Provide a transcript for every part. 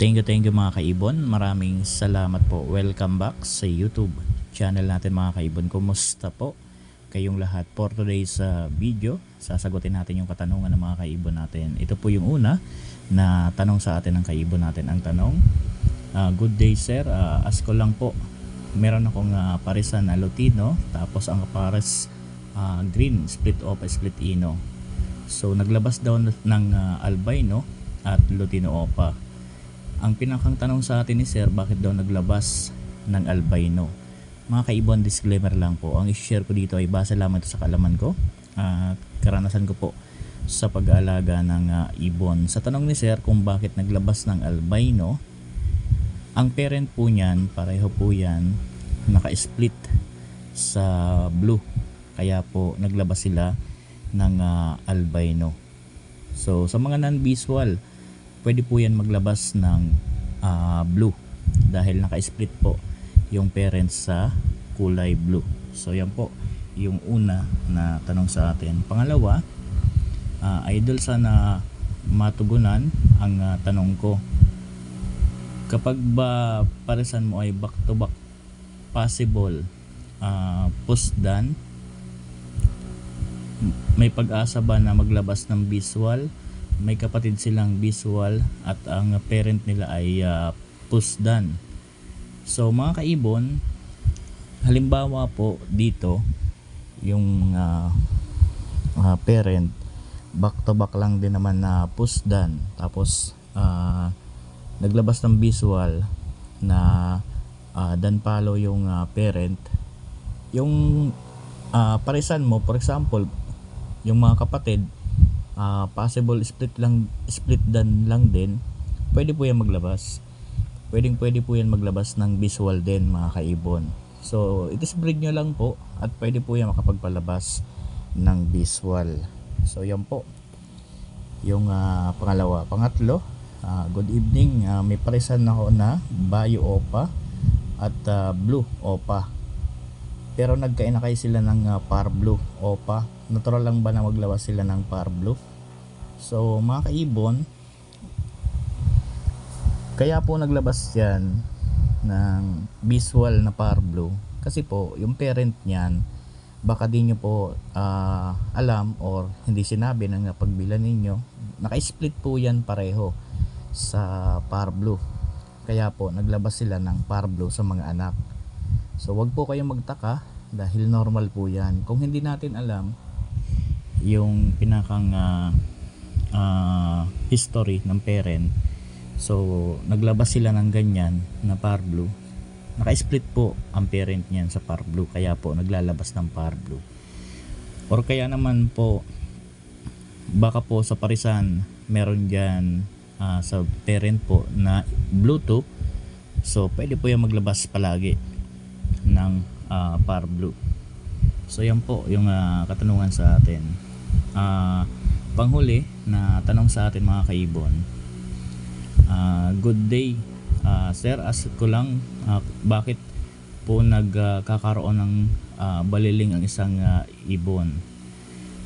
Thank you mga kaibon. Maraming salamat po. Welcome back sa YouTube channel natin mga kaibon. Kumusta po kayong lahat? For today's video, sasagutin natin yung katanungan ng mga kaibon natin. Ito po yung una na tanong sa atin ng kaibon natin. Ang tanong, good day sir, ask ko lang po. Meron akong parisan na Lutino, tapos ang pares green, split opa, split ino. So naglabas daw ng albino at Lutino opa. Ang pinakang tanong sa atin ni sir, bakit daw naglabas ng albino? Mga kaibon, disclaimer lang po. Ang i-share ko dito ay base lamang ito sa kaalaman ko at karanasan ko po sa pag-aalaga ng ibon. Sa tanong ni sir kung bakit naglabas ng albino, ang parent po niyan, pareho po yan, naka-split sa blue. Kaya po naglabas sila ng albino. So sa mga non-visual, pwede po yan maglabas ng blue dahil naka-split po yung parents sa kulay blue. So yan po yung una na tanong sa atin. Pangalawa, idol, sana matugunan ang tanong ko. Kapag ba parisan mo ay back to back, possible pusdan, may pag-asa ba na maglabas ng visual? May kapatid silang visual at ang parent nila ay pusdan. So mga kaibon, halimbawa po dito yung parent back to back lang din naman na pusdan, tapos naglabas ng visual na dan palo yung parent. Yung parisan mo, for example, yung mga kapatid, possible split dan lang din, pwede po yan maglabas. Pwede po yan maglabas ng visual din mga kaibon. So it is breed nyo lang po at pwede po yan makapagpalabas ng visual. So yan po yung pangalawa. Pangatlo, good evening, may parisan ako na Bayo opa at blue opa, pero nagkainakay sila ng par blue opa. Natural lang ba na maglabas sila ng par blue? So mga kaibon, kaya po naglabas yan ng visual na par blue kasi po yung parent niyan, baka di nyo po alam or hindi sinabi ng pagbilan ninyo, naka-split po yan pareho sa par blue. Kaya po naglabas sila ng par blue sa mga anak. So wag po kayong magtaka dahil normal po yan. Kung hindi natin alam yung pinakang history ng parent, so naglabas sila ng ganyan na par blue, naka-split po ang parent niyan sa par blue, kaya po naglalabas ng par blue. Or kaya naman po, baka po sa parisan meron dyan sa parent po na Bluetooth, so pwede po yung maglabas palagi ng par blue. So yan po yung katanungan sa atin. Panghuli na tanong sa atin mga kaibon, good day sir, ask ko lang, bakit po nagkakaroon ng baliling ang isang ibon?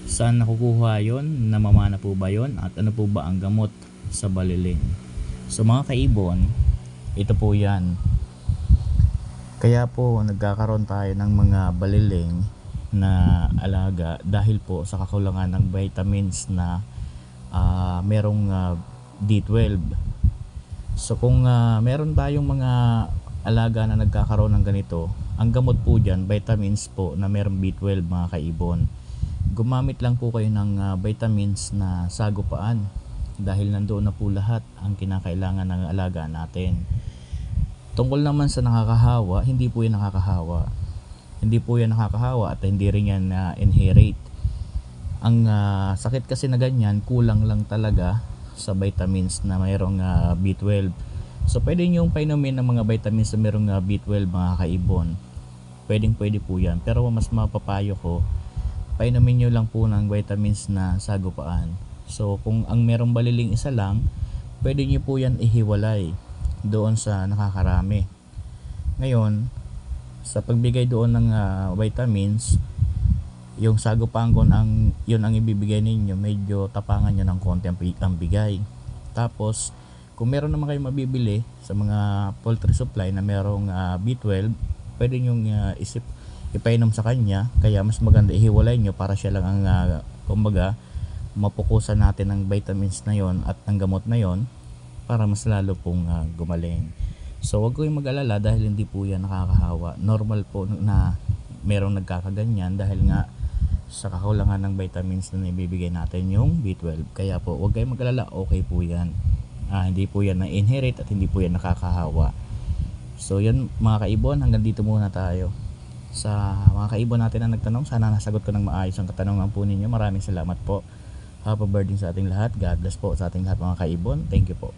Saan nakukuha yon? Namamana po ba yon? At ano po ba ang gamot sa baliling? So mga kaibon, ito po yan. Kaya po nagkakaroon tayo ng mga baliling na alaga dahil po sa kakulangan ng vitamins na merong D12. So kung meron tayong mga alaga na nagkakaroon ng ganito, ang gamot po dyan, vitamins po na merong B12 mga kaibon. Gumamit lang po kayo ng vitamins na sagupaan dahil nandoon na po lahat ang kinakailangan ng alaga natin. Tungkol naman sa nakakahawa, hindi po yan nakakahawa. Hindi po yan nakakahawa at hindi rin yan inherit. Ang sakit kasi na ganyan, kulang lang talaga sa vitamins na mayroong B12. So pwede nyo painumin ng mga vitamins na mayroong B12 mga kaibon. Pwede po yan. Pero mas mapapayo ko, painumin nyo lang po ng vitamins na sagupaan. So kung ang merong baliling isa lang, pwede nyo po yan ihiwalay doon sa nakakarami. Ngayon, sa pagbigay doon ng vitamins, yung sagupangon yun ang ibibigay ninyo, medyo tapangan nyo ng konti ang bigay. Tapos kung meron naman kayong mabibili sa mga poultry supply na merong B12, pwede nyong ipainom sa kanya. Kaya mas maganda ihiwalay nyo para siya lang ang kumbaga mapukusan natin ng vitamins na yon at ng gamot na yon para mas lalo pong gumaling. So wag kayong mag-alala dahil hindi po yan nakakahawa. Normal po na merong nagkakaganyan dahil nga sa kakulangan ng vitamins na ibibigay natin yung B12. Kaya po wag kayong mag-alala, okay po yan. Hindi po yan na-inherit at hindi po yan nakakahawa. So yan mga kaibon, hanggang dito muna tayo. Sa mga kaibon natin na nagtanong, sana nasagot ko ng maayos ang katanungan po ninyo. Maraming salamat po. Happy birthday sa ating lahat. God bless po sa ating lahat mga kaibon. Thank you po.